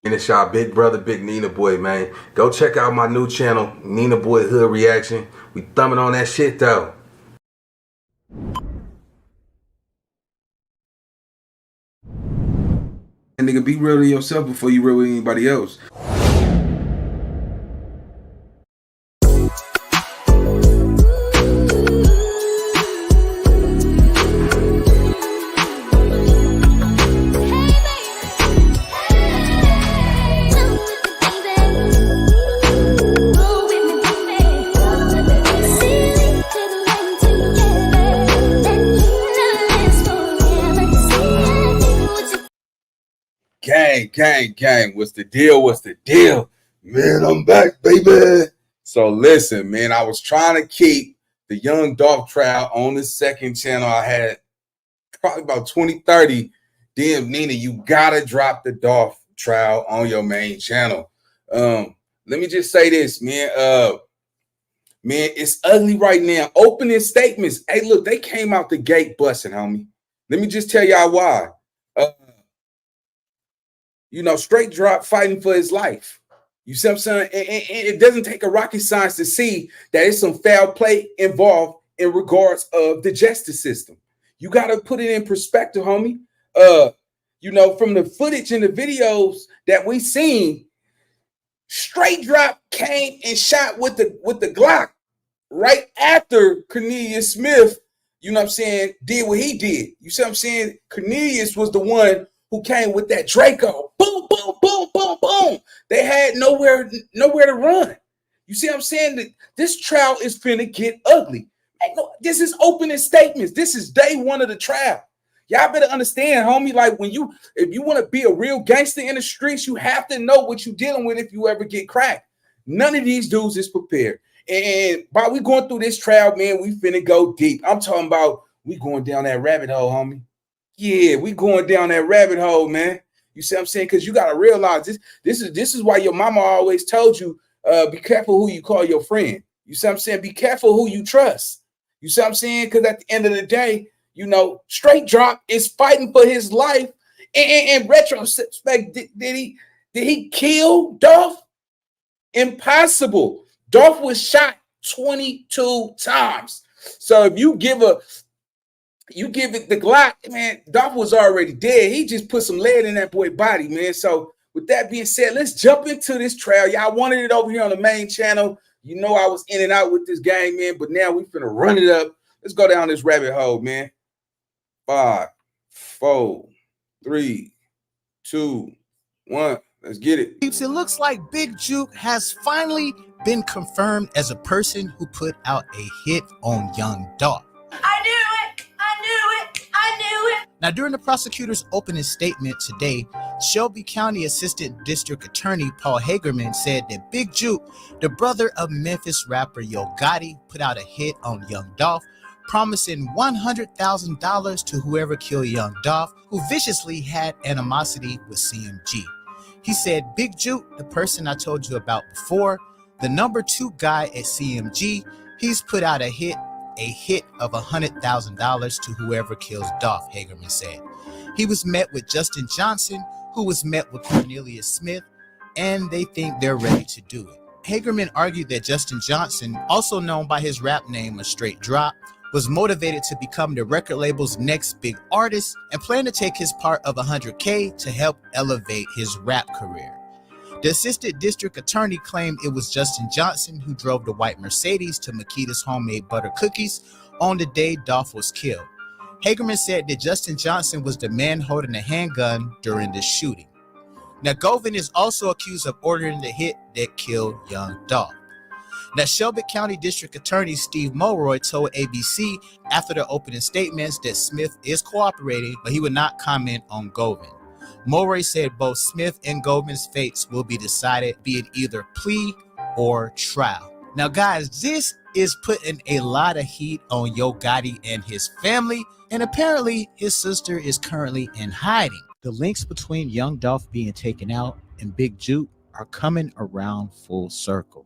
And it's y'all big brother, Big Nina Boy, man. Go check out my new channel, Nina Boy Hood Reaction. We thumbing on that shit though. And nigga, be real to yourself before you real with anybody else. Gang. What's the deal? Man, I'm back, baby. So listen, man, I was trying to keep the Young Dolph trial on the second channel. I had probably about 20, 30. Damn, Nina, you gotta drop the Dolph trial on your main channel. Let me just say this, man. Man, it's ugly right now. Opening statements. Hey, look, they came out the gate busting, homie. Let me just tell y'all why. Straight drop fighting for his life. You see what I'm saying? And it doesn't take a rocket science to see that it's some foul play involved in regards of the justice system. You got to put it in perspective, homie. From the footage and the videos that we seen, straight drop came and shot with the Glock right after Cornelius Smith, you know what I'm saying, did what he did. You see what I'm saying? Cornelius was the one who came with that Draco. Boom, boom, boom, boom, boom. They had nowhere to run. You see what I'm saying? This trial is finna get ugly. Hey, no, this is opening statements. This is day one of the trial. Y'all better understand, homie, like if you want to be a real gangster in the streets, you have to know what you're dealing with if you ever get cracked. None of these dudes is prepared. And while we going through this trial, man, we finna go deep. I'm talking about we going down that rabbit hole, homie. Yeah, we going down that rabbit hole, man. You see what I'm saying? Because you got to realize this is why your mama always told you, be careful who you call your friend. You see what I'm saying? Be careful who you trust. You see what I'm saying? Because at the end of the day, straight drop is fighting for his life. And in retrospect, did he kill Dolph? Impossible. Dolph was shot 22 times. So if you give it the Glock, man, Dolph was already dead. He just put some lead in that boy's body, man. So with that being said, let's jump into this trial. Y'all wanted it over here on the main channel. You know I was in and out with this game, man, but now we finna run it up. Let's go down this rabbit hole, man. 5, 4, 3, 2, 1. Let's get it. It looks like Big Jook has finally been confirmed as a person who put out a hit on Young Dolph. I knew it! Now, during the prosecutor's opening statement today, Shelby County Assistant District Attorney Paul Hagerman said that Big Jook, the brother of Memphis rapper Yo Gotti, put out a hit on Young Dolph, promising $100,000 to whoever killed Young Dolph, who viciously had animosity with CMG. He said, Big Jook, the person I told you about before, the number 2 guy at CMG, he's put out a hit of $100,000 to whoever kills Dolph, Hagerman said. He was met with Justin Johnson, who was met with Cornelius Smith, and they think they're ready to do it. Hagerman argued that Justin Johnson, also known by his rap name, A Straight Drop, was motivated to become the record label's next big artist and planned to take his part of $100K to help elevate his rap career. The assistant district attorney claimed it was Justin Johnson who drove the white Mercedes to Makita's homemade butter cookies on the day Dolph was killed. Hagerman said that Justin Johnson was the man holding a handgun during the shooting. Now, Govin is also accused of ordering the hit that killed Young Dolph. Now, Shelby County District Attorney Steve Mulroy told ABC after the opening statements that Smith is cooperating, but he would not comment on Govin. Mulroy said both Smith and Govin's fates will be decided, be it either plea or trial. Now, guys, this is putting a lot of heat on Yo Gotti and his family, and apparently his sister is currently in hiding. The links between Young Dolph being taken out and Big Jook are coming around full circle.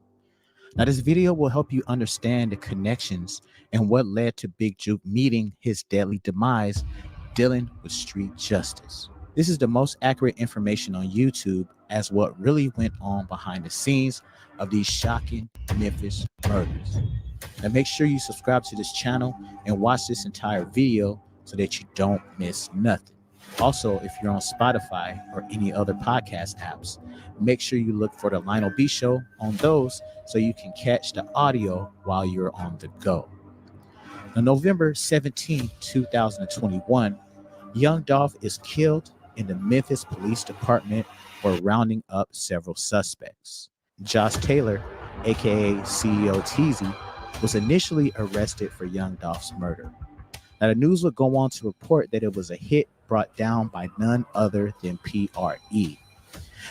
Now, this video will help you understand the connections and what led to Big Jook meeting his deadly demise, dealing with street justice. This is the most accurate information on YouTube as what really went on behind the scenes of these shocking Memphis murders. Now make sure you subscribe to this channel and watch this entire video so that you don't miss nothing. Also, if you're on Spotify or any other podcast apps, make sure you look for the Lionel B Show on those so you can catch the audio while you're on the go. On November 17, 2021, Young Dolph is killed in the Memphis Police Department for rounding up several suspects. Josh Taylor, aka CEO Teezy, was initially arrested for Young Dolph's murder. Now, the news would go on to report that it was a hit brought down by none other than PRE.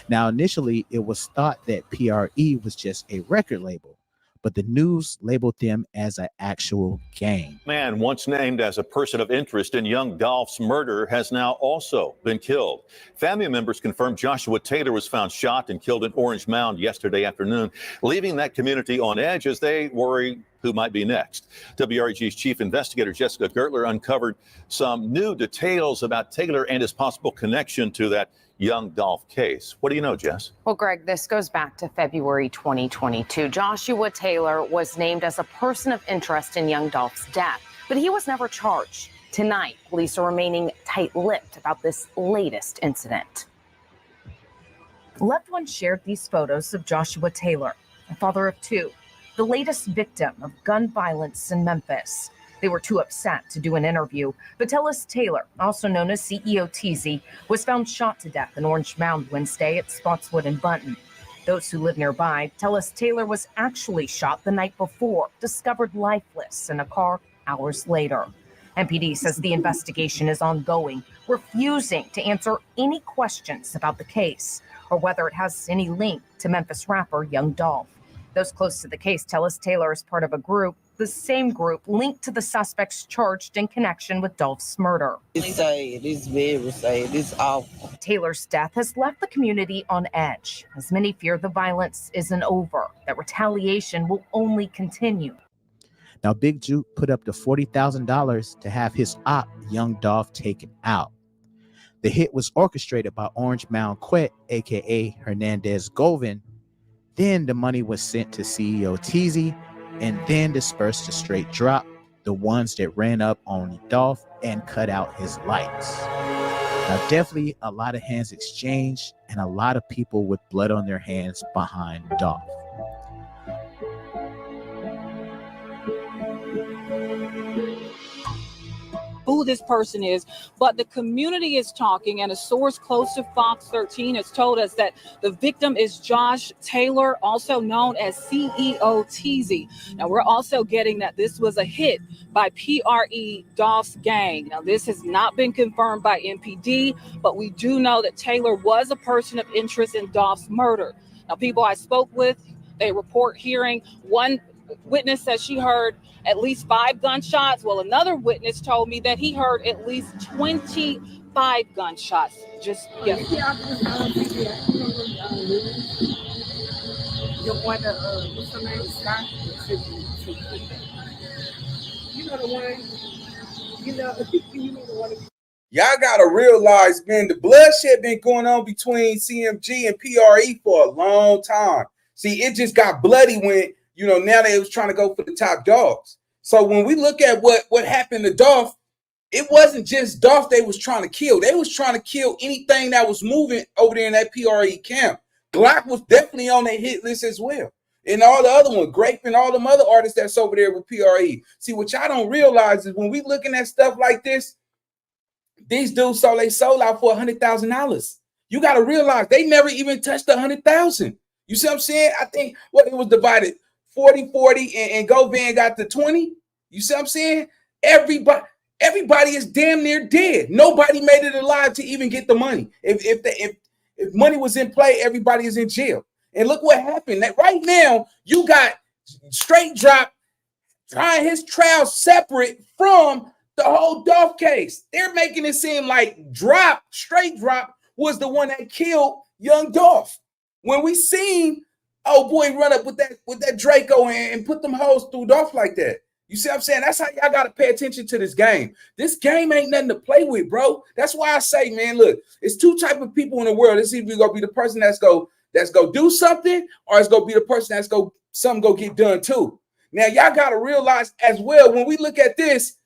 Now, initially, it was thought that PRE was just a record label, but the news labeled them as an actual gang. Man once named as a person of interest in Young Dolph's murder has now also been killed. Family members confirmed Joshua Taylor was found shot and killed in Orange Mound yesterday afternoon, leaving that community on edge as they worry who might be next. WREG's chief investigator Jessica Gertler uncovered some new details about Taylor and his possible connection to that Young Dolph case. What do you know, Jess? Well, Greg, this goes back to February 2022. Joshua Taylor was named as a person of interest in Young Dolph's death, but he was never charged. Tonight, police are remaining tight-lipped about this latest incident. Loved ones shared these photos of Joshua Taylor, a father of two, the latest victim of gun violence in Memphis. They were too upset to do an interview, but Tellis Taylor, also known as CEO Teezy, was found shot to death in Orange Mound Wednesday at Spotswood and Bunton. Those who live nearby tell us Taylor was actually shot the night before, discovered lifeless in a car hours later. MPD says the investigation is ongoing, refusing to answer any questions about the case or whether it has any link to Memphis rapper Young Dolph. Those close to the case tell us Taylor is part of a group, the same group linked to the suspects charged in connection with Dolph's murder. It's sad. It's very sad. It's awful. Taylor's death has left the community on edge, as many fear the violence isn't over, that retaliation will only continue. Now, Big Jook put up the $40,000 to have his op, Young Dolph, taken out. The hit was orchestrated by Orange Mound Quet, aka Hernandez Govin. Then the money was sent to CEO Teezy and then dispersed to straight drop, the ones that ran up on Dolph and cut out his lights. Now, definitely a lot of hands exchanged and a lot of people with blood on their hands behind Dolph. Who this person is, but the community is talking, and a source close to Fox 13 has told us that the victim is Josh Taylor, also known as CEO Teezy. Now, we're also getting that this was a hit by PRE Dolph's gang. Now, this has not been confirmed by MPD, but we do know that Taylor was a person of interest in Dolph's murder. Now, people I spoke with, they report hearing one witness says she heard at least 5 gunshots. Well, another witness told me that he heard at least 25 gunshots. Just yeah. You want to, what's her name? Scott? You know the one, you know the one. Y'all gotta realize, man, the bloodshed been going on between CMG and PRE for a long time. See, it just got bloody when, you know, now they was trying to go for the top dogs. So when we look at what happened to Dolph, it wasn't just Dolph they was trying to kill. They was trying to kill anything that was moving over there in that PRE camp. Glock was definitely on their hit list as well. And all the other ones, Grape and all them other artists that's over there with PRE. See, what y'all don't realize is when we looking at stuff like this, these dudes sold their soul out for $100,000. You got to realize they never even touched $100,000. You see what I'm saying? I think what it was divided 40-40 and Govan got the 20. You see what I'm saying? Everybody is damn near dead. Nobody made it alive to even get the money. If money was in play, everybody is in jail. And look what happened. That right now you got Straight Drop trying his trial separate from the whole Dolph case. They're making it seem like Straight Drop was the one that killed Young Dolph. When we seen oh boy run up with that Draco and put them hoes through Dolph like that. You see what I'm saying? That's how y'all got to pay attention to this game. This game ain't nothing to play with, bro. That's why I say, man, look, it's two type of people in the world. It's either gonna be the person that's go do something, or it's gonna be the person that's something go get done too. Now y'all gotta realize as well, when we look at this,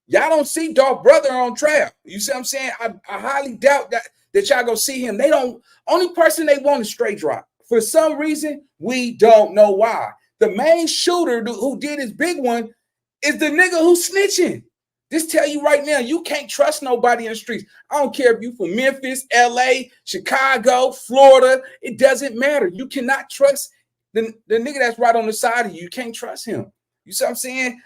y'all don't see Dolph brother on trial. You see what I'm saying? I highly doubt that y'all gonna see him. They don't. Only person they want is straight drop. For some reason, we don't know why. The main shooter who did his big one is the nigga who's snitching. Just tell you right now, you can't trust nobody in the streets. I don't care if you from Memphis, LA, Chicago, Florida. It doesn't matter. You cannot trust the nigga that's right on the side of you. You can't trust him. You see what I'm saying?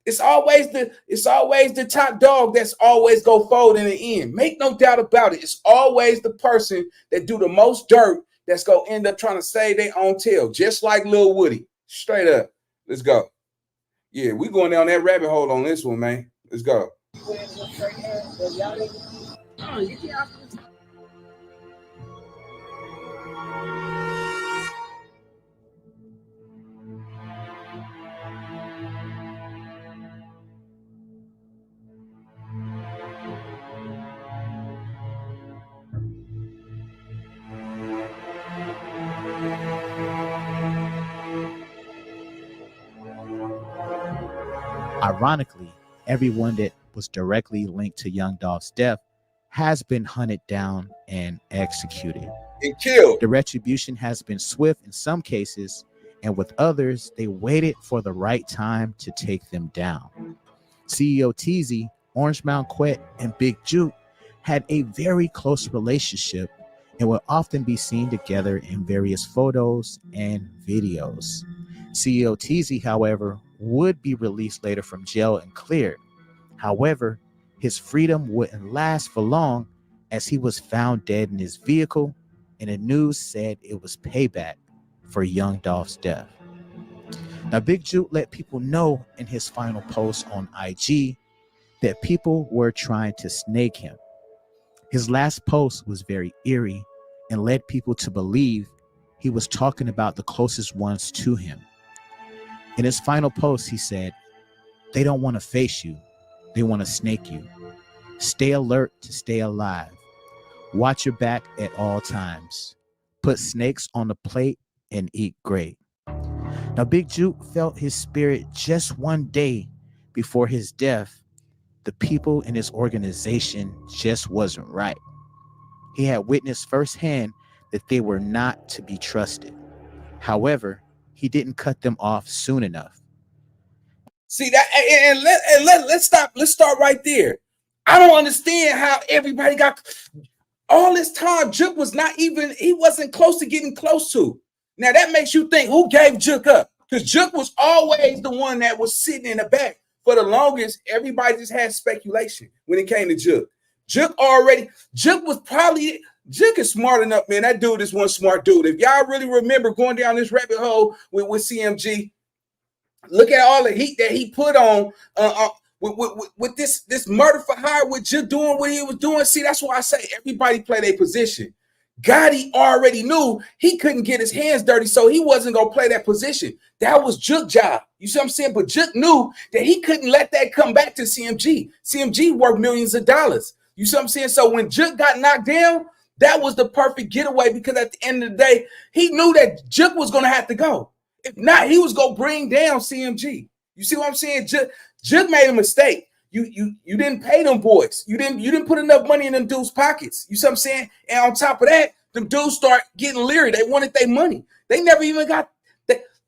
It's always the top dog that's always go fold in the end. Make no doubt about it. It's always the person that do the most dirt that's gonna end up trying to save their own tail, just like Lil Woody. Straight up. Let's go. Yeah, we going down that rabbit hole on this one, man. Let's go. Ironically, everyone that was directly linked to Young Dolph's death has been hunted down and executed. And killed. The retribution has been swift in some cases, and with others, they waited for the right time to take them down. CEO Teezy, Orange Mound Quet, and Big Jook had a very close relationship and would often be seen together in various photos and videos. CEO Teezy, however, would be released later from jail and cleared. However, his freedom wouldn't last for long, as he was found dead in his vehicle, and the news said it was payback for Young Dolph's death. Now, Big Jook let people know in his final post on IG that people were trying to snake him. His last post was very eerie and led people to believe he was talking about the closest ones to him. In his final post, he said, "They don't want to face you. They want to snake you. Stay alert to stay alive. Watch your back at all times. Put snakes on the plate and eat great." Now, Big Jook felt his spirit just one day before his death. The people in his organization just wasn't right. He had witnessed firsthand that they were not to be trusted. However, he didn't cut them off soon enough. See that, and let's stop. Let's start right there. I don't understand how everybody got all this time. Jook was not even, he wasn't close to getting close to. Now that makes you think, who gave Jook up? Because Jook was always the one that was sitting in the back. For the longest, everybody just had speculation when it came to Jook. Jook is smart enough, man. That dude is one smart dude. If y'all really remember going down this rabbit hole with CMG, look at all the heat that he put on with this murder for hire, with Jook doing what he was doing. See, that's why I say everybody play their position. Gotti already knew he couldn't get his hands dirty, so he wasn't going to play that position. That was Jook's job. You see what I'm saying? But Jook knew that he couldn't let that come back to CMG. CMG worth millions of dollars. You see what I'm saying? So when Jook got knocked down, that was the perfect getaway, because at the end of the day, he knew that Jook was going to have to go. If not, he was going to bring down CMG. You see what I'm saying? Jook made a mistake. You didn't pay them boys. You didn't put enough money in them dudes' pockets. You see what I'm saying? And on top of that, them dudes start getting leery. They wanted their money. They never even got.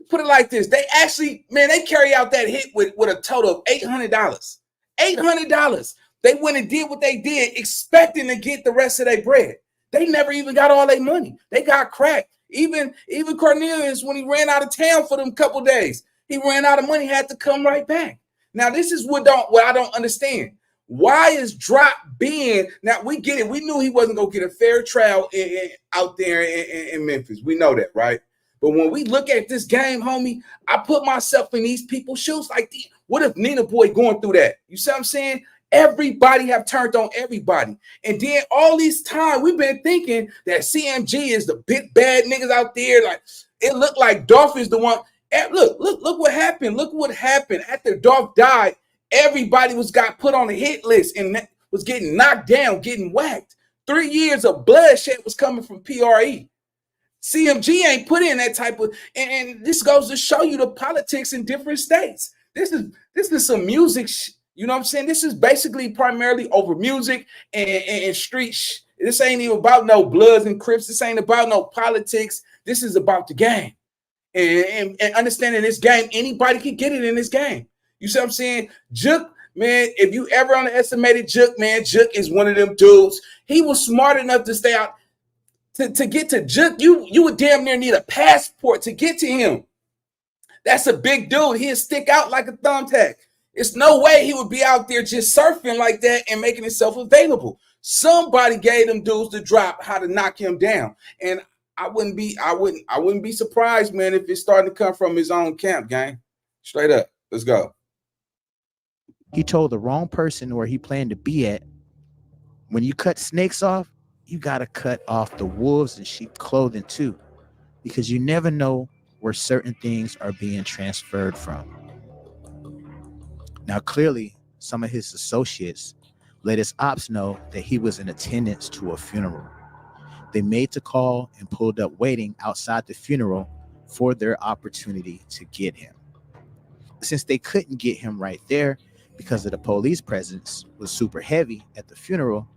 Put it like this: they actually, man, they carry out that hit with a total of $800. $800. They went and did what they did, expecting to get the rest of their bread. They never even got all their money. They got cracked. Even Cornelius, when he ran out of town for them couple days, he ran out of money, had to come right back. Now, this is what I don't understand. Why is Drop being, now we get it. We knew he wasn't going to get a fair trial out there in Memphis. We know that, right? But when we look at this game, homie, I put myself in these people's shoes. Like, what if Nina Boy going through that? You see what I'm saying? Everybody have turned on everybody. And then all this time, we've been thinking that CMG is the big bad niggas out there. Like, it looked like Dolph is the one. And look what happened. Look what happened after Dolph died. Everybody got put on the hit list and was getting knocked down, getting whacked. 3 years of bloodshed was coming from PRE. CMG ain't put in that type of, and this goes to show you the politics in different states. This is some music, you know what I'm saying? This is basically primarily over music and street. This ain't even about no Bloods and Crips. This ain't about no politics. This is about the game. And understanding this game, anybody can get it in this game. You see what I'm saying? Jook, man, if you ever underestimated Jook, man, Jook is one of them dudes. He was smart enough to stay out. To get to Jook, you would damn near need a passport to get to him. That's a big dude. He'd stick out like a thumbtack. It's no way he would be out there just surfing like that and making himself available. Somebody gave them dudes the drop how to knock him down. And I wouldn't be surprised, man, if it's starting to come from his own camp, gang. Straight up. Let's go. He told the wrong person where he planned to be at. When you cut snakes off, you got to cut off the wolves and sheep clothing too, because you never know where certain things are being transferred from. Now, clearly, some of his associates let his ops know that he was in attendance to a funeral. They made the call and pulled up waiting outside the funeral for their opportunity to get him. Since they couldn't get him right there because of the police presence was super heavy at the funeral,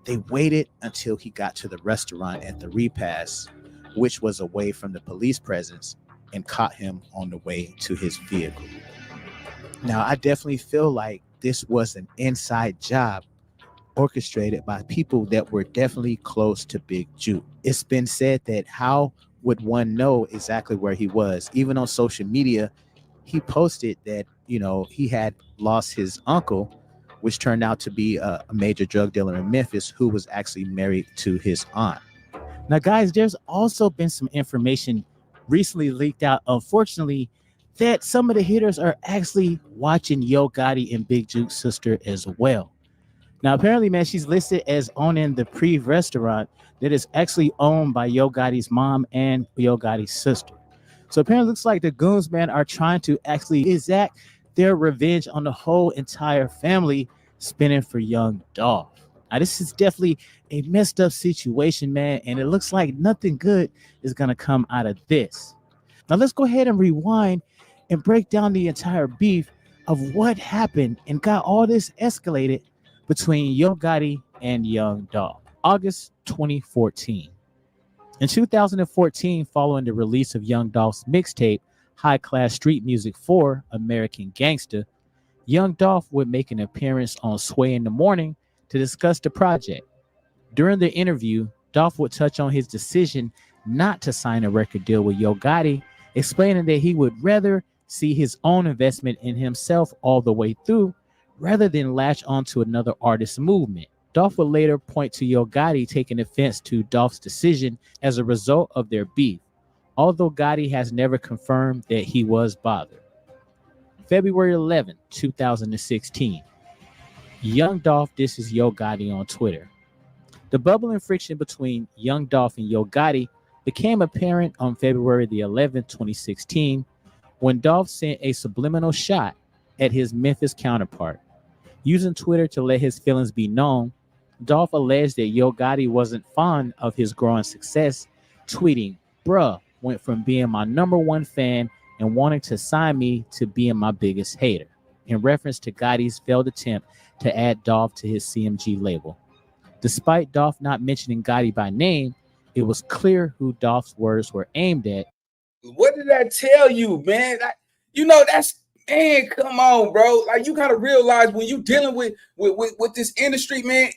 they waited until he got to the restaurant at the repast, which was away from the police presence, and caught him on the way to his vehicle. Now, I definitely feel like this was an inside job orchestrated by people that were definitely close to Big Jook. It's been said that how would one know exactly where he was? Even on social media, he posted that, you know, he had lost his uncle, which turned out to be a major drug dealer in Memphis who was actually married to his aunt. Now, guys, there's also been some information recently leaked out, unfortunately, that some of the hitters are actually watching Yo Gotti and Big Jook's sister as well. Now, apparently, man, she's listed as owning the Prive restaurant that is actually owned by Yo Gotti's mom and Yo Gotti's sister. So apparently, it looks like the goons, man, are trying to actually exact their revenge on the whole entire family spinning for young Dolph. Now, this is definitely a messed up situation, man, and it looks like nothing good is going to come out of this. Now, let's go ahead and rewind and break down the entire beef of what happened and got all this escalated between Yo Gotti and young Dolph. August 2014. In 2014, following the release of Young Dolph's mixtape, High Class Street Music 4, American Gangsta, Young Dolph would make an appearance on Sway in the Morning to discuss the project. During the interview, Dolph would touch on his decision not to sign a record deal with Yo Gotti, explaining that he would rather see his own investment in himself all the way through rather than latch onto another artist's movement. Dolph would later point to Yo Gotti taking offense to Dolph's decision as a result of their beef, although Gotti has never confirmed that he was bothered. February 11, 2016. Young Dolph disses Yo Gotti on Twitter. The bubbling friction between Young Dolph and Yo Gotti became apparent on February the 11th, 2016, when Dolph sent a subliminal shot at his Memphis counterpart. Using Twitter to let his feelings be known, Dolph alleged that Yo Gotti wasn't fond of his growing success, tweeting, "Bruh went from being my #1 fan and wanting to sign me to being my biggest hater," in reference to Gotti's failed attempt to add Dolph to his CMG label. Despite Dolph not mentioning Gotti by name, it was clear who Dolph's words were aimed at. What did I tell you, man? That's, man, come on, bro. Like, you gotta realize when you dealing with this industry, man,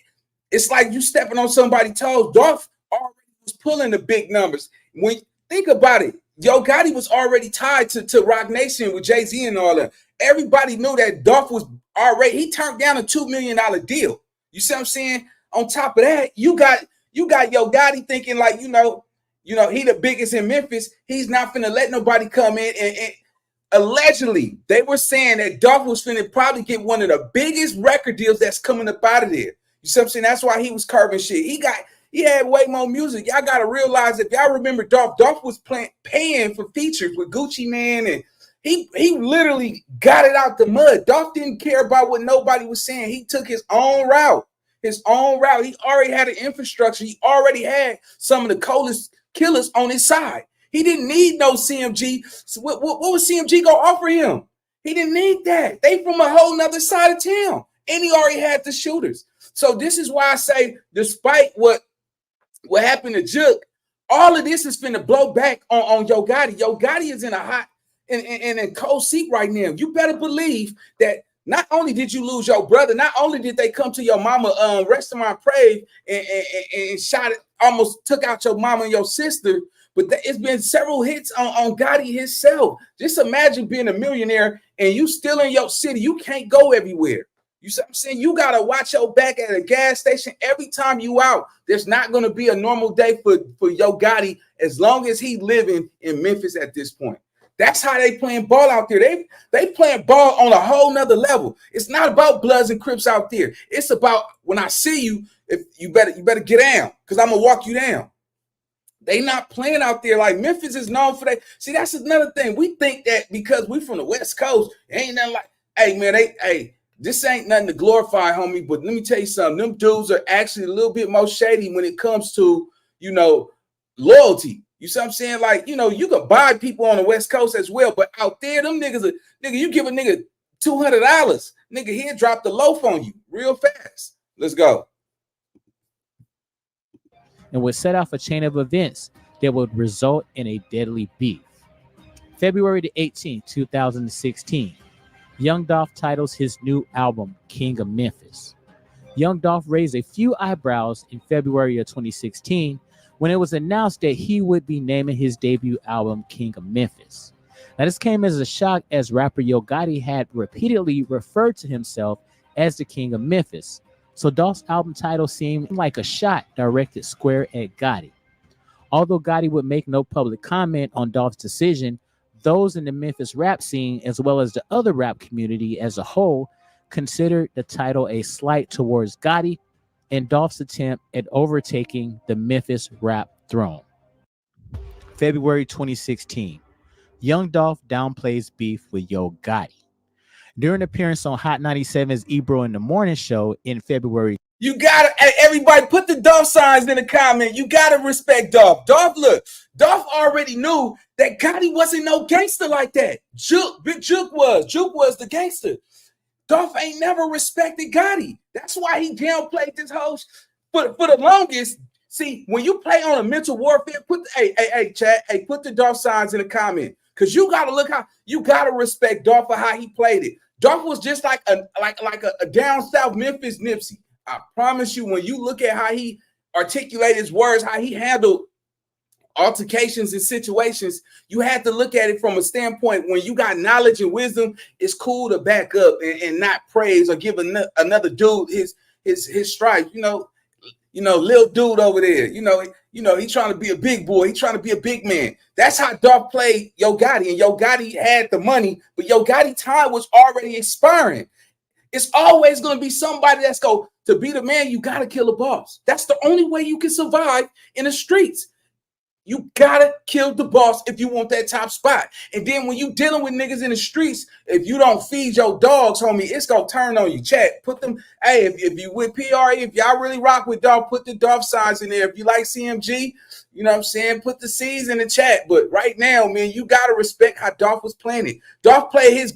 it's like you stepping on somebody's toes. Dolph already was pulling the big numbers. When think about it, Yo Gotti was already tied to Rock Nation with Jay-Z and all that. Everybody knew that Dolph was already, he turned down a $2 million deal. You see what I'm saying? On top of that, you got Yo Gotti thinking like, he the biggest in Memphis. He's not finna let nobody come in and allegedly they were saying that Dolph was finna probably get one of the biggest record deals that's coming up out of there. You see what I'm saying? That's why he was curving shit. He had way more music. Y'all gotta realize, if y'all remember Dolph was paying for features with Gucci Mane, and he literally got it out the mud. Dolph didn't care about what nobody was saying. He took his own route. He already had an infrastructure. He already had some of the coldest killers on his side. He didn't need no CMG. So what was CMG gonna offer him? He didn't need that. They from a whole nother side of town, and he already had the shooters. So this is why I say, despite what happened to Jook, all of this is finna blow back on Yo Gotti. Yo Gotti is in a hot and a cold seat right now. You better believe that not only did you lose your brother, not only did they come to your mama, restaurant Prave and shot it, almost took out your mama and your sister, but it's been several hits on Gotti himself. Just imagine being a millionaire and you still in your city. You can't go everywhere. You see what I'm saying? You got to watch your back at a gas station every time you out. There's not going to be a normal day for Yo Gotti as long as he living in Memphis at this point. That's how they playing ball out there. They playing ball on a whole nother level. It's not about Bloods and Crips out there. It's about, when I see you, if you better get down, because I'm going to walk you down. They not playing out there like Memphis is known for that. See, that's another thing. We think that because we from the West Coast, ain't nothing like, hey, man, this ain't nothing to glorify, homie, but let me tell you something. Them dudes are actually a little bit more shady when it comes to, loyalty. You see what I'm saying? Like, you can buy people on the West Coast as well, but out there, them niggas, you give a nigga $200, nigga, he'll drop the loaf on you real fast. Let's go. And would set off a chain of events that would result in a deadly beef. February the 18th, 2016. Young Dolph titles his new album, King of Memphis. Young Dolph raised a few eyebrows in February of 2016 when it was announced that he would be naming his debut album, King of Memphis. Now, this came as a shock, as rapper Yo Gotti had repeatedly referred to himself as the King of Memphis. So Dolph's album title seemed like a shot directed square at Gotti. Although Gotti would make no public comment on Dolph's decision, those in the Memphis rap scene, as well as the other rap community as a whole, considered the title a slight towards Gotti and Dolph's attempt at overtaking the Memphis rap throne. February 2016. Young Dolph downplays beef with Yo Gotti. During an appearance on Hot 97's Ebro in the Morning show in February. You gotta, everybody put the Dolph signs in the comment. You gotta respect Dolph. Dolph already knew that Gotti wasn't no gangster like that. Big Jook was the gangster. Dolph ain't never respected Gotti. That's why he downplayed this whole for the longest. See, when you play on a mental warfare, put the Dolph signs in the comment, because you gotta look how you gotta respect Dolph for how he played it. Dolph was just like a down south Memphis Nipsey. I promise you, when you look at how he articulated his words, how he handled altercations and situations, you have to look at it from a standpoint when you got knowledge and wisdom. It's cool to back up and not praise or give another dude his stripes. Little dude over there. He's trying to be a big boy. He's trying to be a big man. That's how Dolph played Yo Gotti, and Yo Gotti had the money, but Yo Gotti time was already expiring. It's always going to be somebody that's going to be the man. You got to kill a boss. That's the only way you can survive in the streets. You gotta kill the boss if you want that top spot. And then when you dealing with niggas in the streets, if you don't feed your dogs, homie, it's gonna turn on you. Chat, put them. Hey, if you with PRE, if y'all really rock with Dolph, put the Dolph signs in there. If you like CMG, you know what I'm saying, put the C's in the chat. But right now, man, you gotta respect how Dolph was playing it. Dolph played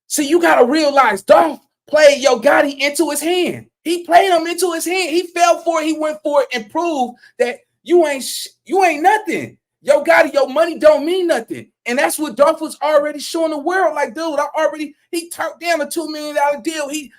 see, you gotta realize Dolph played Yo Gotti into his hand. He played him into his hand. He fell for it. He went for it and proved that you ain't nothing. Yo Gotti, your money don't mean nothing. And that's what Dolph was already showing the world. Like, dude, he turned down a $2 million deal. He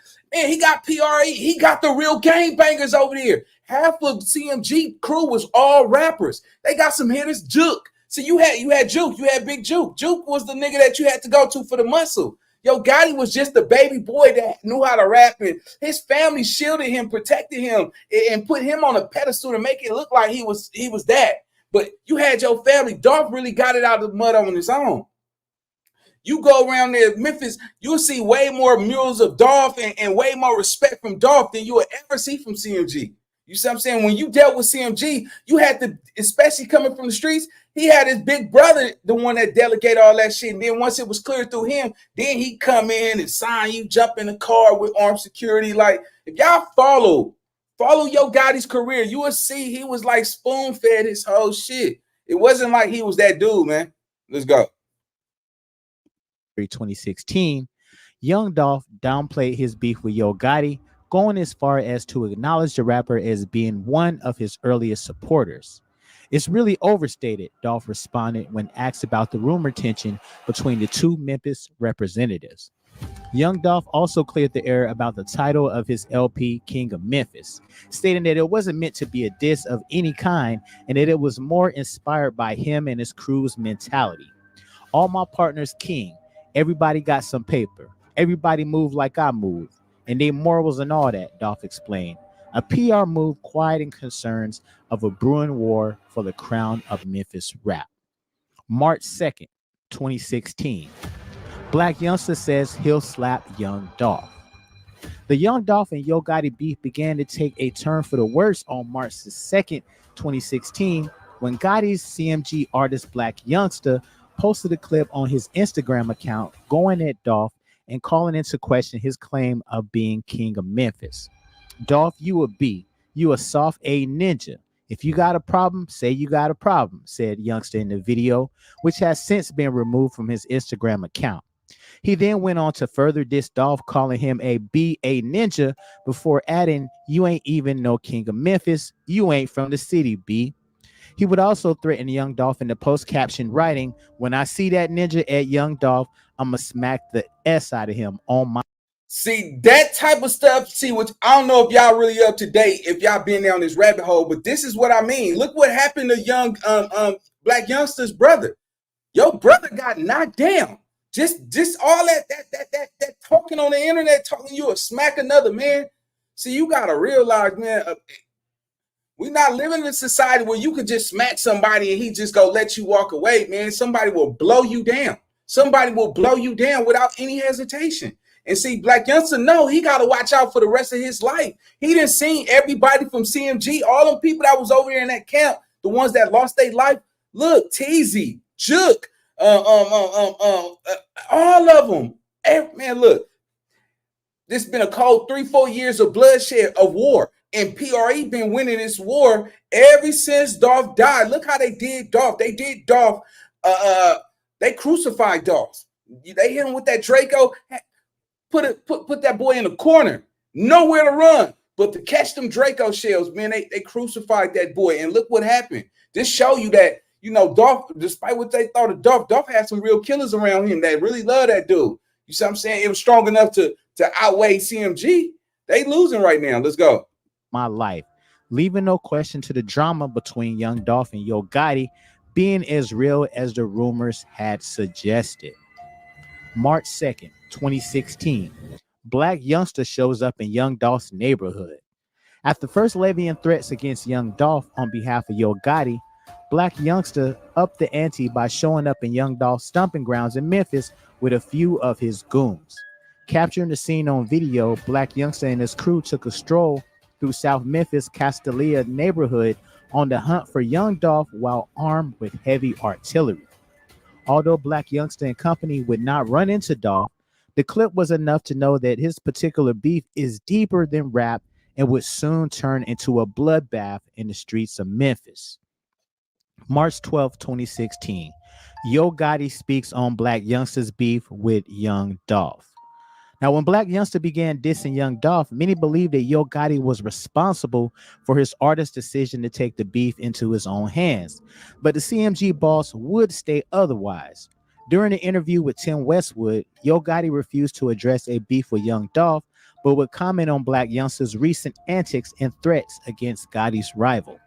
got PRE. He got the real gang bangers over there. Half of CMG crew was all rappers. They got some hitters. Jook. So you had Jook. You had Big Jook. Jook was the nigga that you had to go to for the muscle. Yo Gotti was just the baby boy that knew how to rap, and his family shielded him, protected him, and put him on a pedestal to make it look like he was that. But you had your family. Dolph really got it out of the mud on his own. You go around there, Memphis, you'll see way more murals of Dolph and way more respect from Dolph than you will ever see from CMG. You see what I'm saying? When you dealt with CMG, you had to, especially coming from the streets, he had his big brother, the one that delegated all that shit. And then once it was clear through him, then he come in and sign you, jump in the car with armed security. Like, if y'all follow Yo Gotti's career, you will see he was like spoon-fed his whole shit. It wasn't like he was that dude, man. Let's go. 2016, Young Dolph downplayed his beef with Yo Gotti, going as far as to acknowledge the rapper as being one of his earliest supporters. It's really overstated, Dolph responded when asked about the rumor tension between the two Memphis representatives. Young Dolph also cleared the air about the title of his LP, King of Memphis, stating that it wasn't meant to be a diss of any kind and that it was more inspired by him and his crew's mentality. All my partners king. Everybody got some paper. Everybody move like I move. And they morals and all that, Dolph explained. A PR move quieting concerns of a brewing war for the crown of Memphis rap. March 2nd, 2016. Black Youngster says he'll slap Young Dolph. The Young Dolph and Yo Gotti beef began to take a turn for the worse on March 2nd, 2016, when Gotti's CMG artist Black Youngster posted a clip on his Instagram account going at Dolph and calling into question his claim of being king of Memphis. Dolph, you a B. You a soft A ninja. If you got a problem, say you got a problem, said Youngster in the video, which has since been removed from his Instagram account. He then went on to further diss Dolph, calling him a B, a ninja, before adding, you ain't even no king of Memphis. You ain't from the city, B. He would also threaten Young Dolph in the post-caption writing, when I see that ninja at Young Dolph, I'ma smack the S out of him on my... See, that type of stuff, which I don't know if y'all really up to date, if y'all been down this rabbit hole, but this is what I mean. Look what happened to young Black Youngster's brother. Your brother got knocked down. Just all that talking on the internet, talking you will smack another man. See, you gotta realize, man, we're not living in a society where you could just smack somebody and he just go let you walk away, man. Somebody will blow you down. Somebody will blow you down without any hesitation. And see, Black Youngster, no, he got to watch out for the rest of his life. He done seen everybody from CMG, all them people that was over there in that camp, the ones that lost their life. Look, Teezy, Jook, all of them. Man, look, this has been a cold 3-4 years of bloodshed, of war. And PRE been winning this war ever since Dolph died. Look how they did Dolph. They did Dolph. They crucified Dolph. They hit him with that Draco. Put that boy in the corner. Nowhere to run. But to catch them Draco shells, man, they crucified that boy. And look what happened. This show you that, you know, Dolph, despite what they thought of Dolph, Dolph had some real killers around him that really love that dude. You see what I'm saying? It was strong enough to outweigh CMG. They losing right now. Let's go. My life, leaving no question to the drama between Young Dolph and Yo Gotti being as real as the rumors had suggested. March 2nd, 2016, Black Youngster shows up in Young Dolph's neighborhood. After first levying threats against Young Dolph on behalf of Yo Gotti, Black Youngster upped the ante by showing up in Young Dolph's stomping grounds in Memphis with a few of his goons. Capturing the scene on video, Black Youngster and his crew took a stroll through South Memphis' Castalia neighborhood on the hunt for Young Dolph while armed with heavy artillery. Although Black Youngster and company would not run into Dolph, the clip was enough to know that his particular beef is deeper than rap and would soon turn into a bloodbath in the streets of Memphis. March 12, 2016, Yo Gotti speaks on Black Youngster's beef with Young Dolph. Now, when Black Youngster began dissing Young Dolph, many believed that Yo Gotti was responsible for his artist's decision to take the beef into his own hands. But the CMG boss would state otherwise. During an interview with Tim Westwood, Yo Gotti refused to address a beef with Young Dolph, but would comment on Black Youngster's recent antics and threats against Gotti's rival.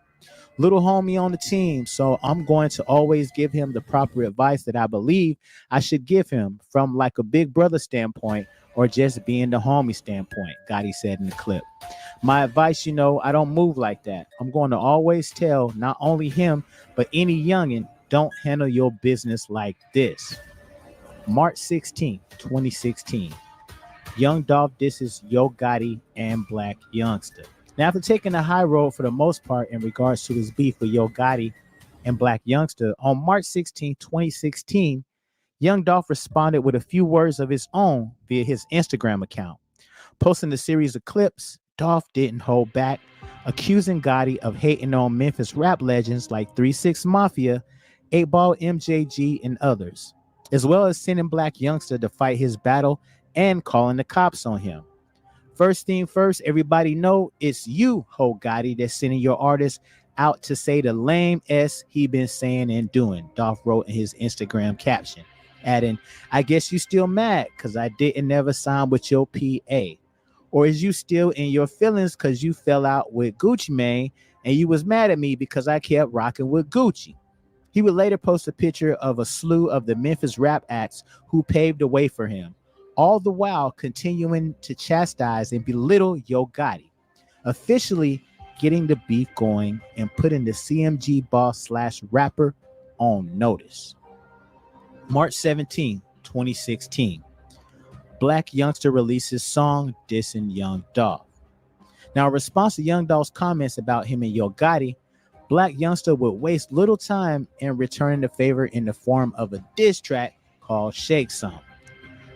Little homie on the team, so I'm going to always give him the proper advice that I believe I should give him from like a big brother standpoint or just being the homie standpoint, Gotti said in the clip. My advice, you know, I don't move like that. I'm going to always tell not only him, but any youngin', don't handle your business like this. March 16, 2016. Young Dolph disses Yo Gotti and Black Youngster. Now, after taking the high road for the most part in regards to his beef with Yo Gotti and Black Youngster, on March 16, 2016, Young Dolph responded with a few words of his own via his Instagram account. Posting a series of clips, Dolph didn't hold back, accusing Gotti of hating on Memphis rap legends like 3-6 Mafia, 8-Ball MJG, and others, as well as sending Black Youngster to fight his battle and calling the cops on him. First thing first, everybody know it's you, Ho Gotti, that's sending your artist out to say the lame S he been saying and doing, Dolph wrote in his Instagram caption, adding, I guess you still mad because I didn't never sign with your PA. Or is you still in your feelings because you fell out with Gucci Mane and you was mad at me because I kept rocking with Gucci? He would later post a picture of a slew of the Memphis rap acts who paved the way for him, all the while continuing to chastise and belittle Yo Gotti, officially getting the beef going and putting the CMG boss / rapper on notice. March 17, 2016. Black Youngster releases song dissing Young Dolph. Now, in response to Young Dolph's comments about him and Yo Gotti, Black Youngster would waste little time in returning the favor in the form of a diss track called Shake Some.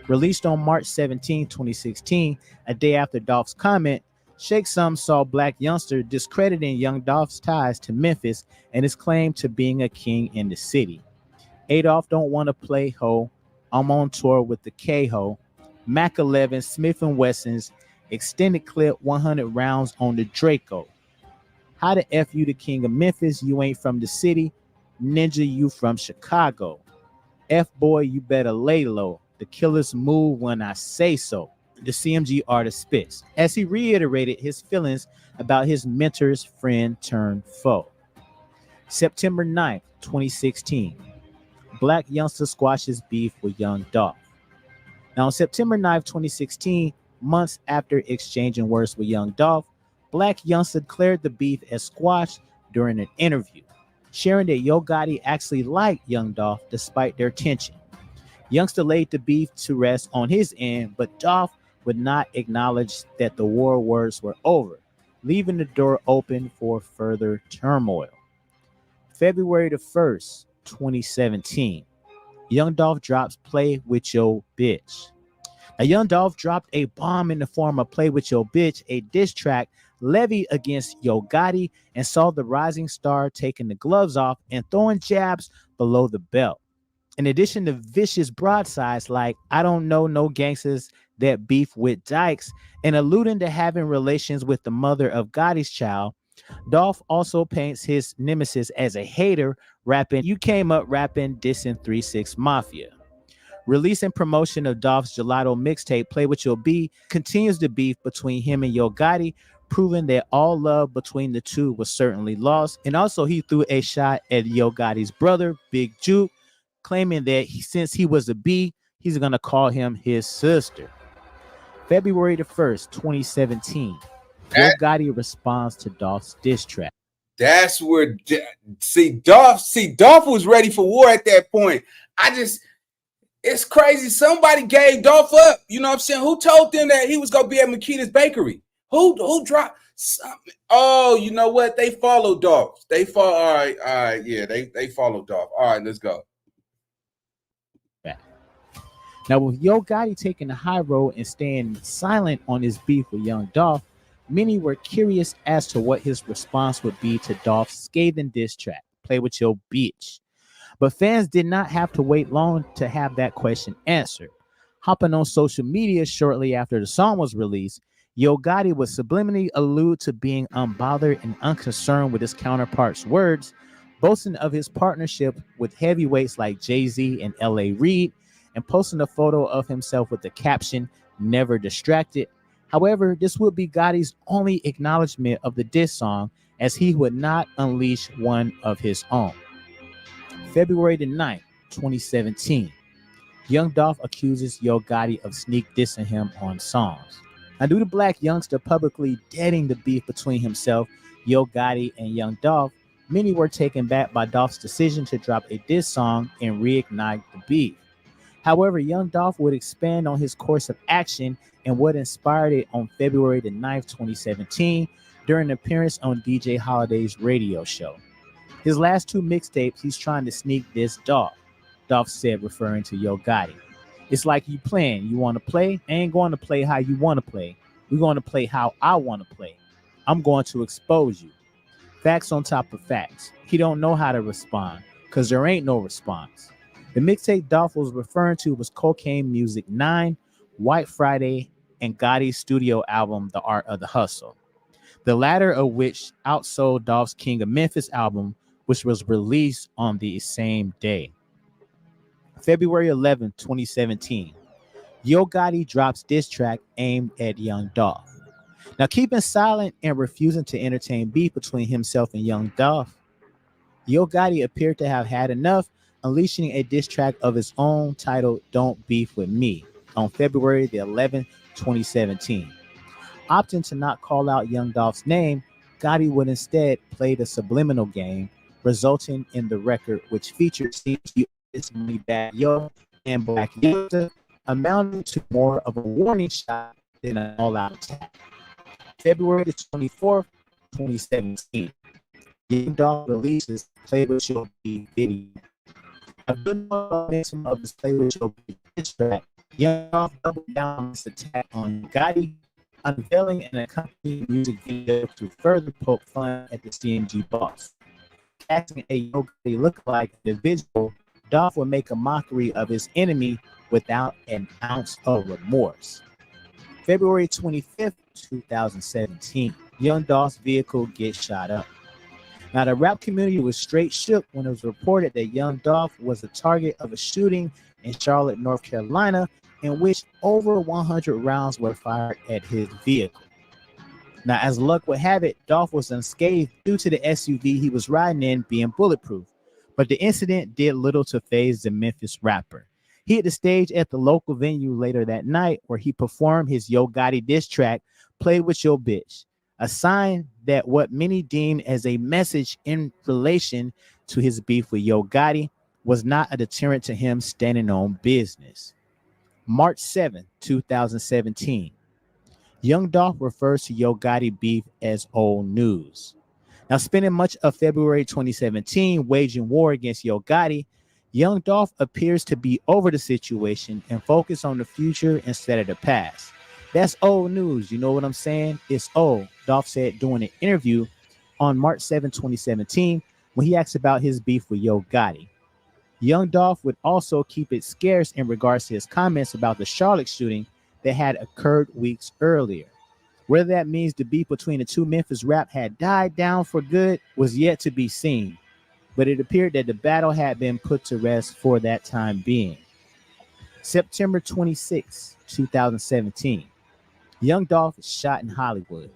Released on March 17, 2016, a day after Dolph's comment, Shake Some saw Black Youngster discrediting Young Dolph's ties to Memphis and his claim to being a king in the city. Adolph don't want to play ho, I'm on tour with the K-Ho, Mac 11, Smith & Wesson's extended clip 100 rounds on the Draco. How the F you the king of Memphis, you ain't from the city, ninja you from Chicago. F boy, you better lay low, the killers move when I say so, the CMG artist spits, as he reiterated his feelings about his mentor's friend turned foe. September 9th, 2016, Black Youngster squashes beef with Young Dolph. Now, on September 9th, 2016, months after exchanging words with Young Dolph, Black Youngster declared the beef as squashed during an interview, sharing that Yo Gotti actually liked Young Dolph despite their tension. Youngster laid the beef to rest on his end, but Dolph would not acknowledge that the war words were over, leaving the door open for further turmoil. February the 1st, 2017. Young Dolph drops Play With Yo Bitch. Now, Young Dolph dropped a bomb in the form of Play With Yo Bitch, a diss track levied against Yo Gotti, and saw the rising star taking the gloves off and throwing jabs below the belt. In addition to vicious broadsides like I don't know no gangsters that beef with dykes and alluding to having relations with the mother of Gotti's child, Dolph also paints his nemesis as a hater, rapping, you came up rapping, dissing 3-6 Mafia. Release and promotion of Dolph's Gelato mixtape, Play With Your B, continues the beef between him and Yo Gotti, proving that all love between the two was certainly lost. And also he threw a shot at Yo Gotti's brother, Big Jook, claiming that since he was a B, he's going to call him his sister. February the 1st, 2017. Yo Gotti responds to Dolph's diss track. That's where Dolph was ready for war at that point. It's crazy. Somebody gave Dolph up. You know what I'm saying? Who told them that he was gonna be at Makita's Bakery? Who dropped something? Oh, you know what? They followed Dolph. All right. Yeah, they followed Dolph. All right, let's go. Now, with Yo Gotti taking the high road and staying silent on his beef with Young Dolph, many were curious as to what his response would be to Dolph's scathing diss track, Play With Your Bitch. But fans did not have to wait long to have that question answered. Hopping on social media shortly after the song was released, Yo Gotti would subliminally allude to being unbothered and unconcerned with his counterpart's words, boasting of his partnership with heavyweights like Jay-Z and L.A. Reid, and posting a photo of himself with the caption, Never Distracted. However, this would be Gotti's only acknowledgement of the diss song, as he would not unleash one of his own. February the 9th, 2017. Young Dolph accuses Yo Gotti of sneak dissing him on songs. Now, due to Black Youngster publicly deading the beef between himself, Yo Gotti, and Young Dolph, many were taken back by Dolph's decision to drop a diss song and reignite the beef. However, Young Dolph would expand on his course of action and what inspired it on February the 9th, 2017, during an appearance on DJ Holiday's radio show. His last two mixtapes, he's trying to sneak this Dolph. Dolph said, referring to Yo Gotti. It's like you playing. You want to play? I ain't going to play how you want to play. We're going to play how I want to play. I'm going to expose you. Facts on top of facts. He don't know how to respond because there ain't no response. The mixtape Dolph was referring to was Cocaine Music 9, White Friday, and Gotti's studio album, The Art of the Hustle. The latter of which outsold Dolph's King of Memphis album, which was released on the same day. February 11, 2017, Yo Gotti drops diss track aimed at Young Dolph. Now, keeping silent and refusing to entertain beef between himself and Young Dolph, Yo Gotti appeared to have had enough, unleashing a diss track of his own titled Don't Beef With Me on February the 11th, 2017. Opting to not call out Young Dolph's name, Gotti would instead play the subliminal game, resulting in the record, which featured CG Money Bad Yo and Black Yoda, amounting to more of a warning shot than an all-out attack. February the 24th, 2017, Young Dolph releases Play With Your Beat video. A good momentum of his Play With Your Beat track, Young Dolph doubled down on this attack on Gotti, unveiling an accompanying music video to further poke fun at the CMG boss. Casting a Yo Gotti lookalike individual, Dolph would make a mockery of his enemy without an ounce of remorse. February 25th, 2017, Young Dolph's vehicle gets shot up. Now, the rap community was straight shook when it was reported that Young Dolph was the target of a shooting in Charlotte, North Carolina, in which over 100 rounds were fired at his vehicle. Now, as luck would have it, Dolph was unscathed due to the SUV he was riding in being bulletproof, but the incident did little to faze the Memphis rapper. He hit the stage at the local venue later that night where he performed his Yo Gotti diss track, Play With Your Bitch, a sign that what many deemed as a message in relation to his beef with Yo Gotti was not a deterrent to him standing on business. March 7, 2017, Young Dolph refers to Yo Gotti beef as old news. Now, spending much of February 2017 waging war against Yo Gotti, Young Dolph appears to be over the situation and focus on the future instead of the past. That's old news, you know what I'm saying? It's old, Dolph said during an interview on March 7, 2017, when he asked about his beef with Yo Gotti. Young Dolph would also keep it scarce in regards to his comments about the Charlotte shooting that had occurred weeks earlier. Whether that means the beef between the two Memphis rap had died down for good was yet to be seen, but it appeared that the battle had been put to rest for that time being. September 26, 2017, Young Dolph is shot in Hollywood.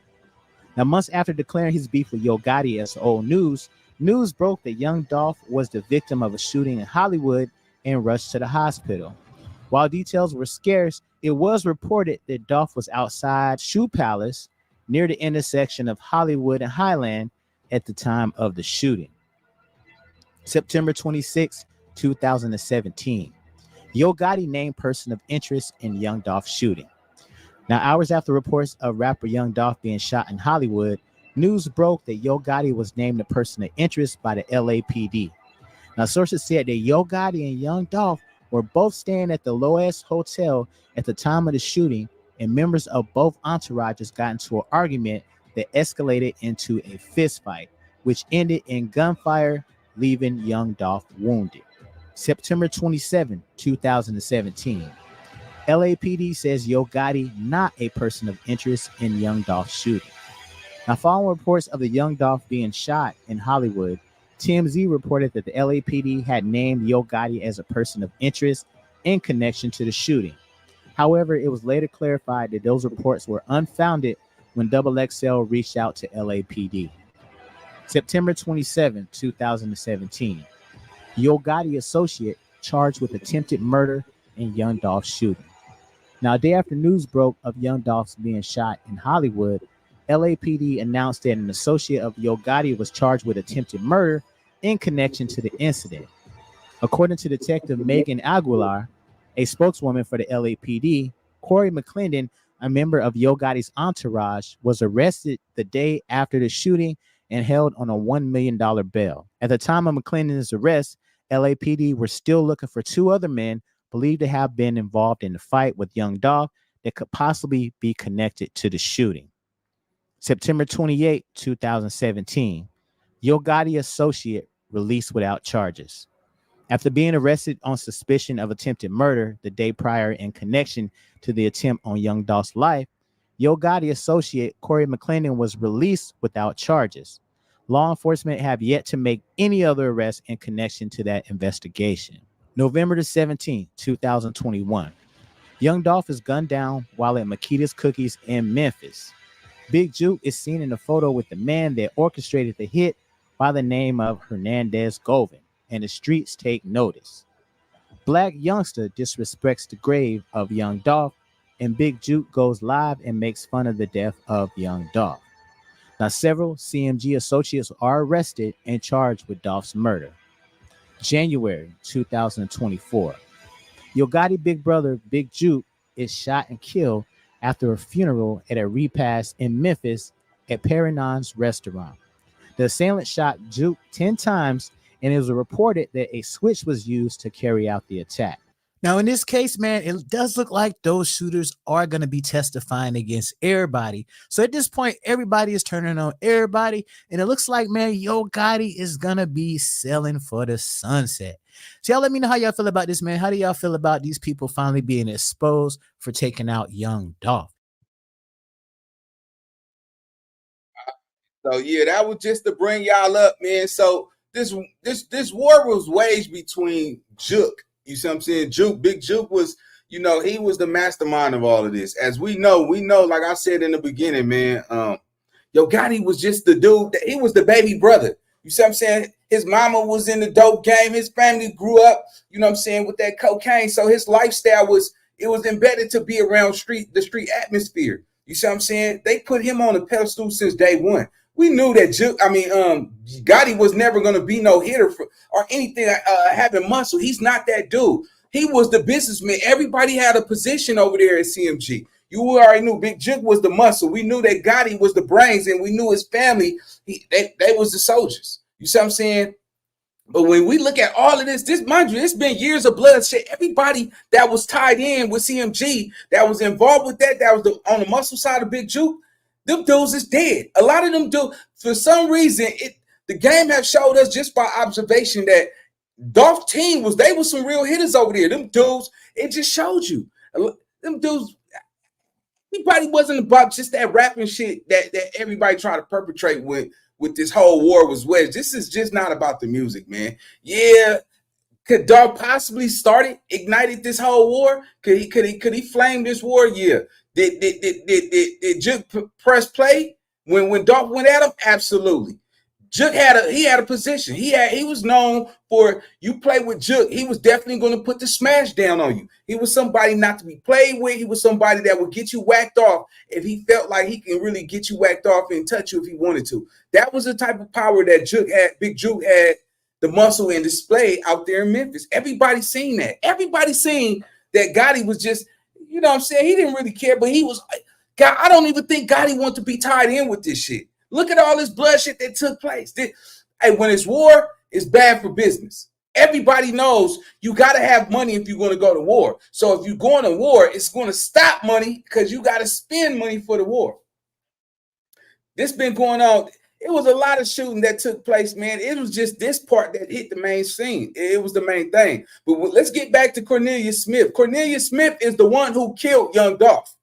Now, months after declaring his beef with Yo Gotti as old news, news broke that Young Dolph was the victim of a shooting in Hollywood and rushed to the hospital. While details were scarce, it was reported that Dolph was outside Shoe Palace near the intersection of Hollywood and Highland at the time of the shooting. September 26, 2017, Yo Gotti named person of interest in Young Dolph's shooting. Now, hours after reports of rapper Young Dolph being shot in Hollywood, news broke that Yo Gotti was named a person of interest by the LAPD. Now, sources said that Yo Gotti and Young Dolph were both staying at the Loess Hotel at the time of the shooting, and members of both entourages got into an argument that escalated into a fist fight, which ended in gunfire, leaving Young Dolph wounded. September 27, 2017. LAPD says Yo Gotti not a person of interest in Young Dolph's shooting. Now, following reports of the Young Dolph being shot in Hollywood, TMZ reported that the LAPD had named Yo Gotti as a person of interest in connection to the shooting. However, it was later clarified that those reports were unfounded when XXL reached out to LAPD. September 27, 2017. Yo Gotti associate charged with attempted murder in Young Dolph's shooting. Now, a day after news broke of Young Dolph's being shot in Hollywood, LAPD announced that an associate of Yo Gotti was charged with attempted murder in connection to the incident. According to Detective Megan Aguilar, a spokeswoman for the LAPD, Corey McClendon a member of Yo Gotti's entourage, was arrested the day after the shooting and held on a $1 million bail. At the time of McClendon's arrest, LAPD were still looking for two other men believed to have been involved in the fight with Young Dolph that could possibly be connected to the shooting. September 28, 2017, Yo Gotti associate released without charges. After being arrested on suspicion of attempted murder the day prior in connection to the attempt on Young Dolph's life, Yo Gotti associate Corey McClendon was released without charges. Law enforcement have yet to make any other arrests in connection to that investigation. November the 17th, 2021. Young Dolph is gunned down while at Makita's Cookies in Memphis. Big Jook is seen in a photo with the man that orchestrated the hit by the name of Hernandez Govan, and the streets take notice. Black youngster disrespects the grave of Young Dolph, and Big Jook goes live and makes fun of the death of Young Dolph. Now, several CMG associates are arrested and charged with Dolph's murder. January 2024. Yo Gotti big brother Big Jook is shot and killed after a funeral at a repast in Memphis at Perinon's restaurant. The assailant shot Jook 10 times, and it was reported that a switch was used to carry out the attack. Now, in this case, man, it does look like those shooters are going to be testifying against everybody. So at this point, everybody is turning on everybody. And it looks like, man, Yo Gotti is going to be selling for the sunset. So y'all let me know how y'all feel about this, man. How do y'all feel about these people finally being exposed for taking out Young Dolph? So yeah, that was just to bring y'all up, man. So this war was waged between Jook. You see what I'm saying? Jook, Big Jook was, he was the mastermind of all of this. As we know, like I said in the beginning, man, Yo Gotti was just the dude, he was the baby brother. You see what I'm saying? His mama was in the dope game. His family grew up, with that cocaine. So his lifestyle was embedded to be around the street atmosphere. You see what I'm saying? They put him on a pedestal since day one. We knew that Gotti was never going to be no hitter or anything having muscle. He's not that dude. He was the businessman. Everybody had a position over there at CMG. You already knew Big Jook was the muscle. We knew that Gotti was the brains, and we knew his family, they was the soldiers. You see what I'm saying? But when we look at all of this, mind you, it's been years of bloodshed. Everybody that was tied in with CMG, that was involved with that was on the muscle side of Big Jook, them dudes is dead. A lot of them do. For some reason, the game have showed us just by observation that Dolph team was some real hitters over there. Them dudes, it just showed you. Them dudes, everybody wasn't about just that rapping shit that everybody tried to perpetrate with this whole war was wedged. This is just not about the music, man. Yeah, could Dolph possibly ignited this whole war? Could he flame this war? Yeah. Did Jook press play when Dolph went at him? Absolutely. Jook had a position. He was known for, you play with Jook, he was definitely going to put the smash down on you. He was somebody not to be played with. He was somebody that would get you whacked off if he felt like he can really get you whacked off and touch you if he wanted to. That was the type of power that Jook had. Big Jook had the muscle and display out there in Memphis. Everybody seen that. Everybody seen that Gotti was just, you know what I'm saying? He didn't really care, but he was, God, I don't even think Gotti wanted to be tied in with this shit. Look at all this bloodshed that took place. Hey, when it's war, it's bad for business. Everybody knows you got to have money if you're going to go to war. So if you're going to war, it's going to stop money because you got to spend money for the war. This been going on. It was a lot of shooting that took place, man. It was just this part that hit the main scene. It was the main thing. But let's get back to Cornelius Smith. Cornelius Smith is the one who killed Young Dolph.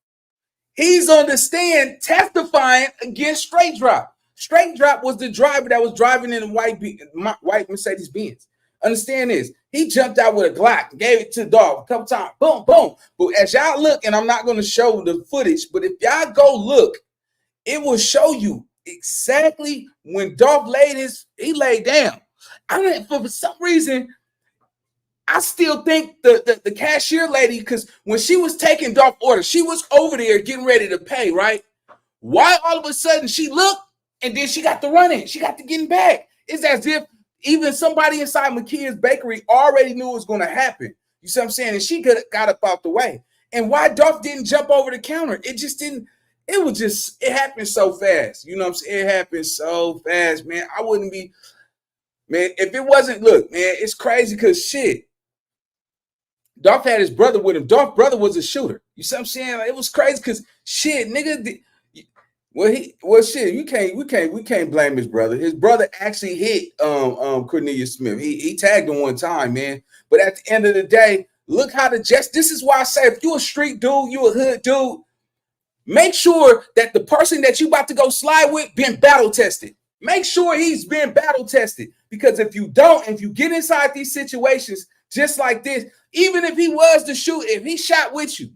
He's on the stand testifying against Straight Drop. Straight Drop was the driver that was driving in a white Mercedes Benz. Understand this. He jumped out with a Glock, gave it to Dolph a couple times. Boom, boom. But as y'all look, and I'm not going to show the footage, but if y'all go look, it will show you exactly when Dolph laid down. I mean, for some reason, I still think the cashier lady, because when she was taking Dolph order, she was over there getting ready to pay, right? Why all of a sudden she looked and then she got to running? She got to getting back. It's as if even somebody inside McKeon's bakery already knew it was going to happen. You see what I'm saying? And she got up out the way. And why Dolph didn't jump over the counter? It just didn't. It happened so fast. You know what I'm saying? It happened so fast, man. I wouldn't be, man, if it wasn't, look, man, it's crazy because shit. Dolph had his brother with him. Dolph's brother was a shooter. You see what I'm saying? Like, it was crazy because shit, nigga. Shit, we can't blame his brother. His brother actually hit Cornelius Smith. He tagged him one time, man. But at the end of the day, look how this is why I say if you a street dude, you a hood dude, make sure that the person that you about to go slide with been battle tested. Make sure he's been battle tested. Because if you don't, if you get inside these situations just like this, even if he was the shooter, if he shot with you,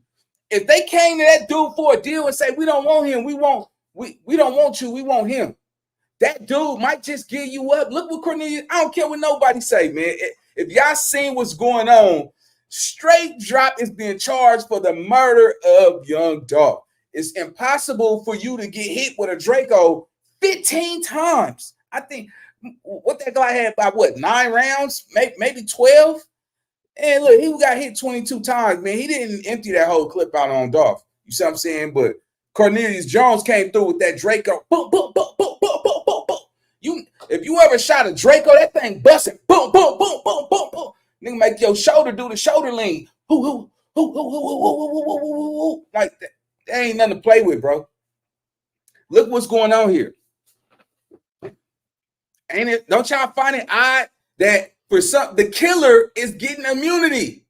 if they came to that dude for a deal and say, we don't want him, we don't want you, we want him, that dude might just give you up. Look what Cornelius, I don't care what nobody say, man. If y'all seen what's going on, Straight Drop is being charged for the murder of Young Dolph. It's impossible for you to get hit with a Draco 15 times. I think what that guy had by 9 rounds, maybe 12. And look, he got hit 22 times, man. He didn't empty that whole clip out on Dolph. You see what I'm saying? But Cornelius Jones came through with that Draco. Boom, boom, boom, boom, boom, boom, boom, boom. If you ever shot a Draco, that thing busting. Boom, boom, boom, boom, boom, boom. Nigga make your shoulder do the shoulder lean. Like that ain't nothing to play with, bro. Look what's going on here. Ain't it? Don't y'all find it odd that for some the killer is getting immunity?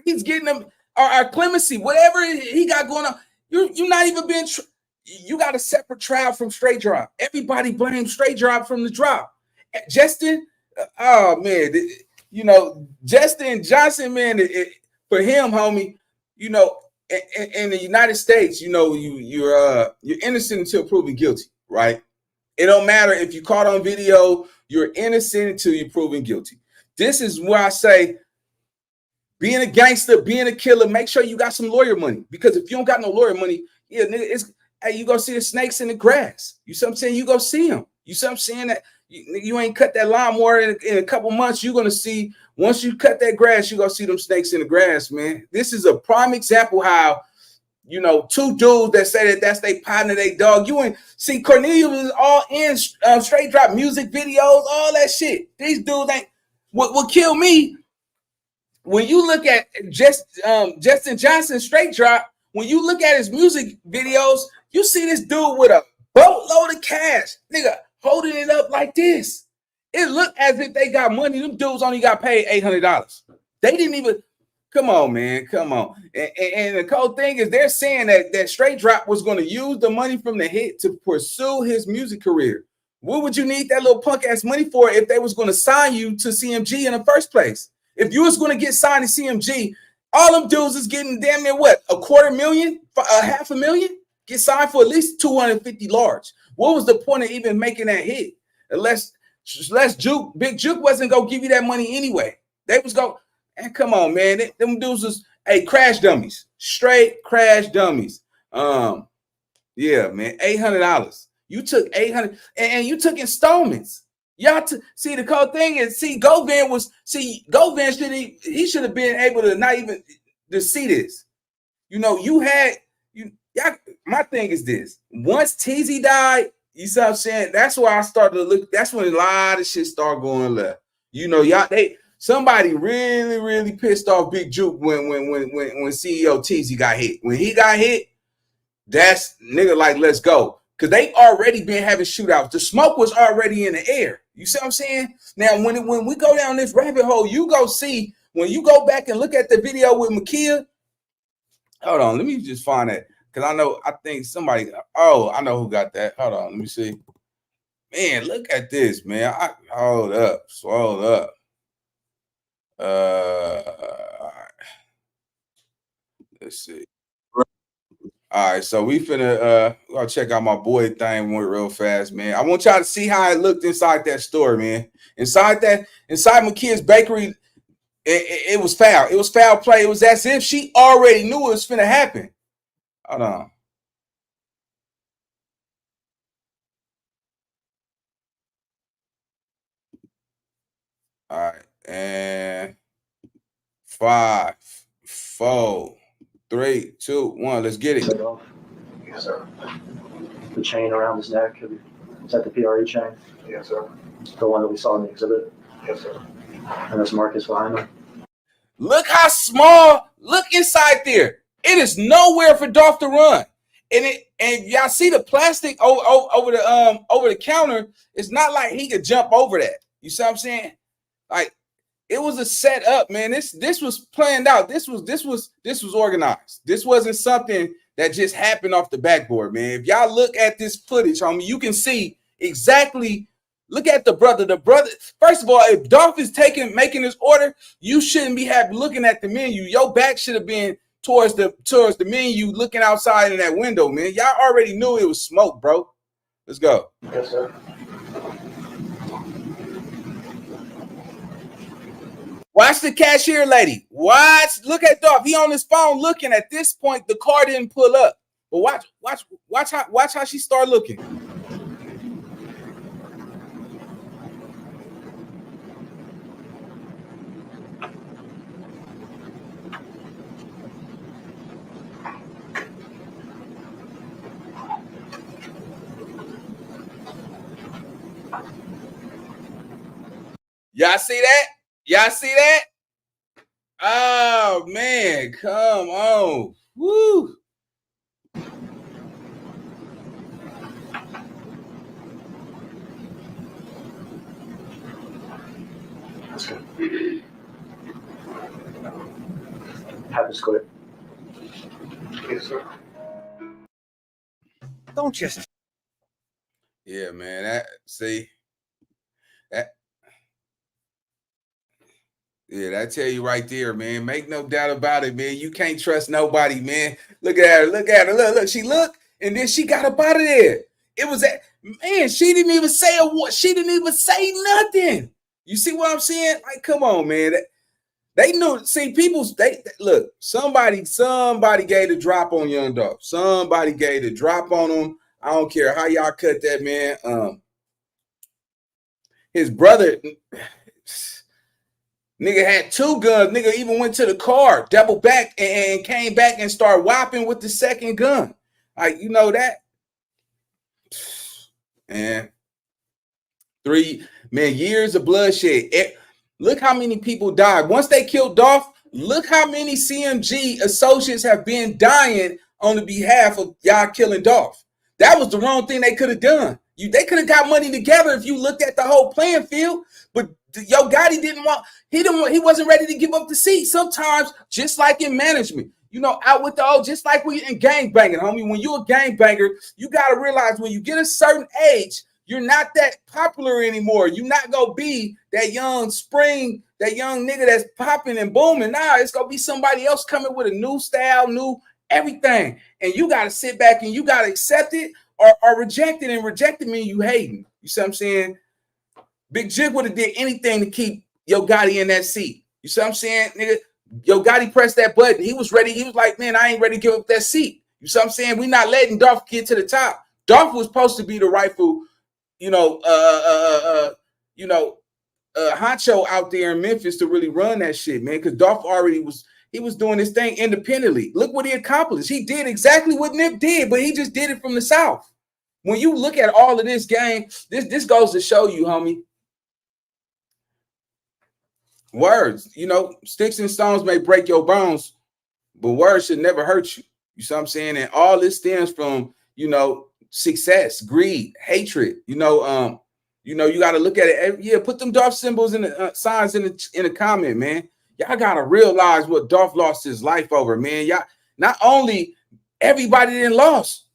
He's getting them or clemency, whatever he got going on. You're not even being. You got a separate trial from Straight Drop. Everybody blames Straight Drop from the drop. Justin, oh man, you know Justin Johnson, man. For him, homie, you know, in the United States, you know, you're innocent until proven guilty, right? It don't matter if you caught on video, you're innocent until you're proven guilty. This is where I say, being a gangster, being a killer, make sure you got some lawyer money. Because if you don't got no lawyer money, yeah, nigga, hey, you gonna see the snakes in the grass. You see what I'm saying? You go see them. You see what I'm saying? That you ain't cut that lawnmower in a couple months. You're gonna see, once you cut that grass, you're gonna see them snakes in the grass, man. This is a prime example how, you know, two dudes that say that that's their partner, they dog. You ain't see Cornelius was all in Straight Drop music videos, all that shit. These dudes ain't what kill me. When you look at Justin Johnson Straight Drop, when you look at his music videos, you see this dude with a boatload of cash, nigga, holding it up like this. It looked as if they got money. Them dudes only got paid $800. They didn't even. Come on, man. Come on. And the cool thing is they're saying that Straight Drop was going to use the money from the hit to pursue his music career. What would you need that little punk ass money for if they was going to sign you to CMG in the first place? If you was going to get signed to CMG, all them dudes is getting damn near what? $250,000, $500,000? Get signed for at least 250 large. What was the point of even making that hit? Unless Jook, Big Jook wasn't going to give you that money anyway. They was going, and come on, man. Them dudes was crash dummies. Straight crash dummies. Yeah, man. $800. You took $800 and you took installments. Y'all see the cool thing is Govan should have been able to not even to see this. You know, my thing is this. Once Teezy died, you see what I'm saying? That's why I started to look. That's when a lot of shit started going left. You know, somebody really, really pissed off Big Jook when CEO Teezy got hit. When he got hit, that's nigga like, let's go. Because they already been having shootouts. The smoke was already in the air. You see what I'm saying? Now, when we go down this rabbit hole, you go see, when you go back and look at the video with Makia, hold on, let me just find that. Because I think somebody, I know who got that. Hold on, let me see. Man, look at this, man. Hold up. All right. Let's see. All right, so we finna I'll check out my boy thing real fast, man. I want y'all to see how it looked inside that store, man. Inside McKeon's bakery, it was foul. It was foul play. It was as if she already knew it was finna happen. Hold on. All right, and 5, 4, 3, 2, 1. Let's get it. Yes, sir. The chain around his neck, is that the PRE chain? Yes, sir. The one that we saw in the exhibit? Yes, sir. And this Marcus behind him? Look how small. Look inside there. It is nowhere for Dolph to run. And y'all see the plastic over the counter. It's not like he could jump over that. You see what I'm saying? Like, it was a setup, man. This was planned out. This was organized. This wasn't something that just happened off the backboard, man. If y'all look at this footage, homie, you can see exactly. Look at the brother. The brother. First of all, if Dolph is making this order, you shouldn't be looking at the menu. Your back should have been towards the menu, looking outside in that window, man. Y'all already knew it was smoke, bro. Let's go. Yes, sir. Watch the cashier lady. Look at Dolph. He on his phone looking. At this point, the car didn't pull up. But watch how she start looking. Y'all see that? Y'all see that? Oh, man. Come on. Woo. That's good. Have this quit. Yes, sir. Don't just. Yeah, man. Yeah, I tell you right there, man. Make no doubt about it, man. You can't trust nobody, man. Look at her. Look at her. Look. She looked, and then she got up out of there. It was that, man. She didn't even say a word. She didn't even say nothing. You see what I'm saying? Like, come on, man. They knew. See, they look. Somebody gave the drop on Young Dolph. Somebody gave the drop on him. I don't care how y'all cut that, man. His brother. Nigga had 2 guns. Nigga even went to the car, double back, and came back and started whopping with the second gun. Like, you know that? Man. 3 years of bloodshed. Look how many people died. Once they killed Dolph, look how many CMG associates have been dying on the behalf of y'all killing Dolph. That was the wrong thing they could have done. They could have got money together if you looked at the whole playing field. But Yo Gotti he wasn't ready to give up the seat. Sometimes, just like in management, out with the old, just like we in gang banging, homie. When you're a gang banger, you got to realize when you get a certain age, you're not that popular anymore. You're not going to be that young spring, that young nigga that's popping and booming. Nah, it's going to be somebody else coming with a new style, new everything. And you got to sit back and you got to accept it or reject it. And reject it means you hating. You see what I'm saying? Big Jig would have did anything to keep Yo Gotti in that seat. You see what I'm saying, nigga? Yo Gotti pressed that button. He was ready. He was like, man, I ain't ready to give up that seat. You see what I'm saying? We not letting Dolph get to the top. Dolph was supposed to be the rightful, honcho out there in Memphis to really run that shit, man. Because Dolph already was doing this thing independently. Look what he accomplished. He did exactly what Nip did, but he just did it from the South. When you look at all of this game, this goes to show you, homie. Words, sticks and stones may break your bones, but words should never hurt you. You see what I'm saying? And all this stems from, success, greed, hatred. You got to look at it. Put them Dolph symbols in the signs in the comment, man. Y'all got to realize what Dolph lost his life over, man. Y'all, not only everybody didn't lost.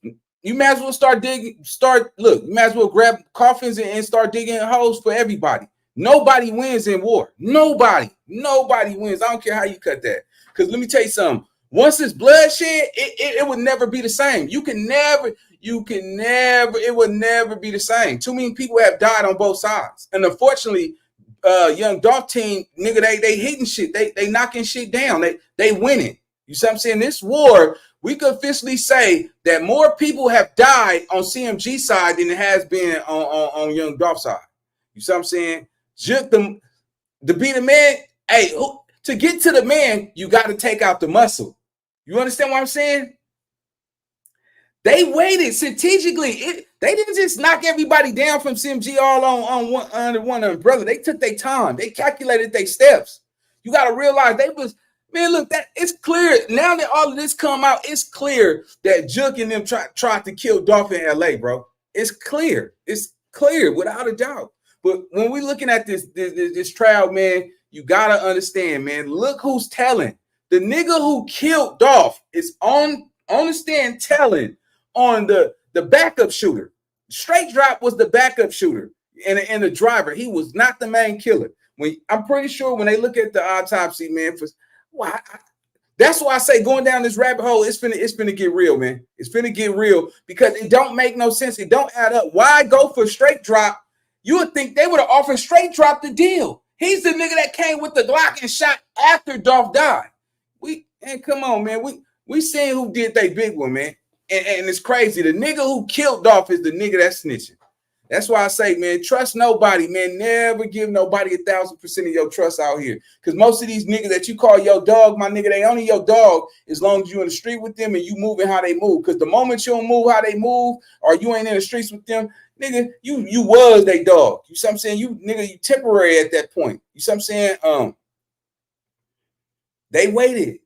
You might as well you might as well grab coffins and start digging holes for everybody. Nobody wins in war. Nobody wins. I don't care how you cut that. Because let me tell you something. Once it's bloodshed, it would never be the same. It would never be the same. Too many people have died on both sides. And unfortunately, Young Dolph team, nigga, they hitting shit. They knocking shit down. They winning. You see what I'm saying? This war, we could officially say that more people have died on CMG side than it has been on Young Dolph side. You see what I'm saying? Jook, to be the man, to get to the man, you got to take out the muscle. You understand what I'm saying? They waited strategically. They didn't just knock everybody down from CMG all on under one umbrella. They took their time. They calculated their steps. You got to realize they was, man, look, that it's clear. Now that all of this come out, it's clear that Jook and them tried to kill Dolph in LA, bro. It's clear. It's clear without a doubt. But when we're looking at this trial, man, you got to understand, man, look who's telling. The nigga who killed Dolph is on the stand telling on the backup shooter. Straight Drop was the backup shooter and the driver. He was not the main killer. I'm pretty sure when they look at the autopsy, man, that's why I say going down this rabbit hole, it's finna get real, man. It's finna get real because it don't make no sense. It don't add up. Why go for Straight Drop? You would think they would have offered Straight Drop the deal. He's the nigga that came with the Glock and shot after Dolph died. Come on, man. We seeing who did they big one, man. And it's crazy. The nigga who killed Dolph is the nigga that's snitching. That's why I say, man, trust nobody, man. Never give nobody 1,000% of your trust out here. Because most of these niggas that you call your dog, my nigga, they only your dog as long as you in the street with them and you moving how they move. Because the moment you don't move how they move or you ain't in the streets with them, nigga, you was they dog. You see what I'm saying? You nigga, you temporary at that point. You see what I'm saying? They waited.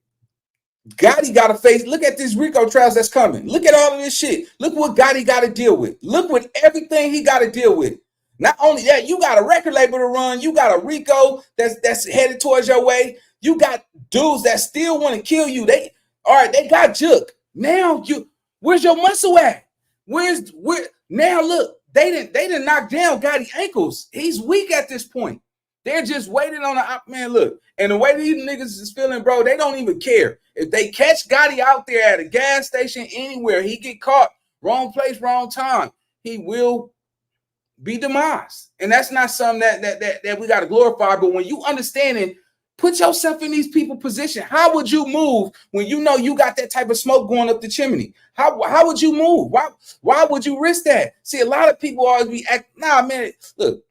Gotti got to face. Look at this RICO trials that's coming. Look at all of this shit. Look what Gotti got to deal with. Look with everything he got to deal with. Not only that, you got a record label to run. You got a RICO that's headed towards your way. You got dudes that still want to kill you. They got Jook. Now where's your muscle at? Where now? Look, they didn't knock down Gotti ankles. He's weak at this point. They're just waiting on the man. Look, and the way these niggas is feeling, bro, they don't even care. If they catch Gotti out there at a gas station anywhere, he get caught, wrong place, wrong time, he will be demised. And that's not something that we got to glorify. But when you understand it, put yourself in these people's position. How would you move when you know you got that type of smoke going up the chimney? How would you move? Why would you risk that? See, a lot of people always be man, look.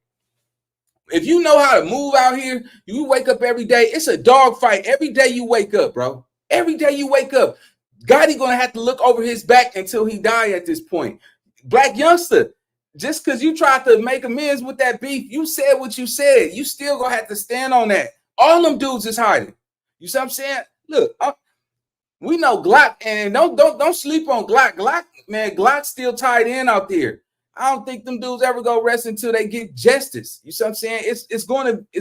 If you know how to move out here, you wake up every day. It's a dog fight every day you wake up, bro. Every day you wake up. Gotti gonna have to look over his back until he die at this point. Black youngster, just because you tried to make amends with that beef, you said what you said. You still gonna have to stand on that. All them dudes is hiding. You see what I'm saying? Look, we know Glock, and don't sleep on Glock. Glock, man, Glock's still tied in out there. I don't think them dudes ever go rest until they get justice. You see what I'm saying? It's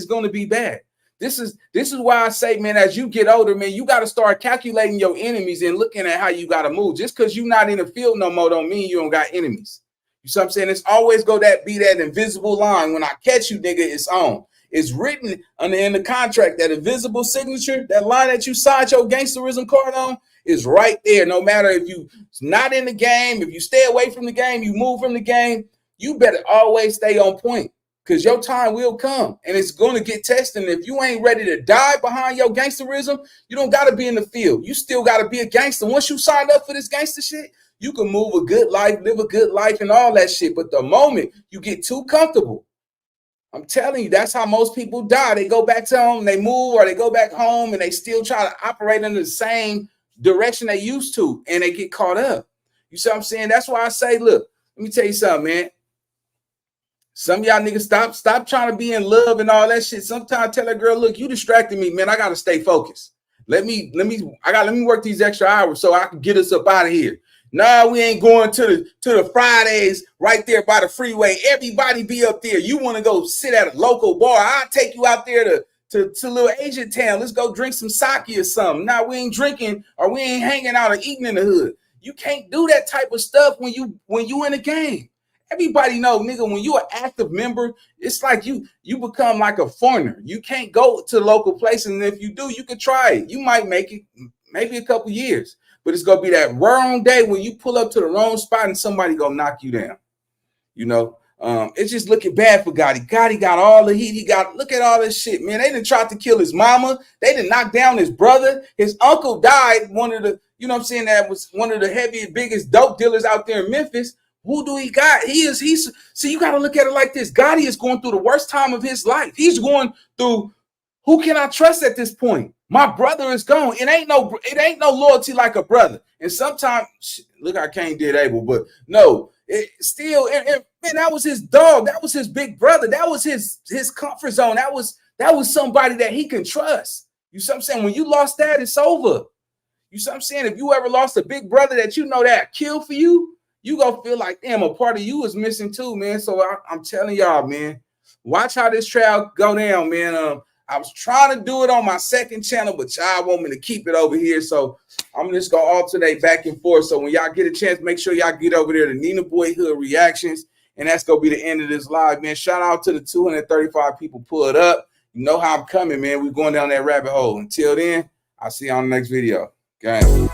going to be bad. This is why I say, man, as you get older, man, you got to start calculating your enemies and looking at how you got to move. Just because you're not in the field no more don't mean you don't got enemies. You see what I'm saying? It's always be that invisible line. When I catch you, nigga, it's on. It's written in the contract, that invisible signature, that line that you signed your gangsterism card on, is right there. No matter if you not in the game, if you stay away from the game, you move from the game, you better always stay on point because your time will come and it's going to get tested. And if you ain't ready to die behind your gangsterism, you don't got to be in the field. You still got to be a gangster. Once you signed up for this gangster shit, you can move a good life, live a good life and all that shit. But the moment you get too comfortable, I'm telling you, that's how most people die. They go back to home, they move, or they go back home and they still try to operate in the same direction they used to, and they get caught up. You see what I'm saying? That's why I say, look, let me tell you something, man. Some of y'all niggas stop trying to be in love and all that shit. Sometimes tell a girl, look, you distracted me, man. I gotta stay focused. Let me work these extra hours so I can get us up out of here. Nah, we ain't going to the Fridays right there by the freeway. Everybody be up there. You want to go sit at a local bar? I'll take you out there to little Asian town. Let's go drink some sake or something. Now we ain't drinking or we ain't hanging out or eating in the hood. You can't do that type of stuff when you in a game. Everybody know, nigga, when you an active member, it's like you become like a foreigner. You can't go to local places, and if you do, you can try it. You might make it maybe a couple years, but it's gonna be that wrong day when you pull up to the wrong spot and somebody gonna knock you down. You know, it's just looking bad for Gotti. Gotti got all the heat. He got, look at all this shit, man. They done tried to kill his mama. They done knock down his brother. His uncle died. One of the, you know what I'm saying, that was one of the heaviest, biggest dope dealers out there in Memphis. Who do he got? He's see, you got to look at it like this. Gotti is going through the worst time of his life. He's going through, who can I trust at this point? My brother is gone. It ain't no loyalty like a brother. And sometimes, look, I can't did Abel, but no, it still, man, that was his dog. That was his big brother. That was his comfort zone. That was somebody that he can trust. You see what I'm saying? When you lost that, it's over. You see what I'm saying? If you ever lost a big brother that you know that killed for you, you gonna feel like, damn, a part of you is missing too, man. So I'm telling y'all, man, watch how this trial go down, man. I was trying to do it on my second channel, but y'all want me to keep it over here. So I'm just going to alternate back and forth. So when y'all get a chance, make sure y'all get over there to Nina Boy Hood Reactions. And that's going to be the end of this live, man. Shout out to the 235 people pulled up. You know how I'm coming, man. We're going down that rabbit hole. Until then, I'll see you on the next video. Okay.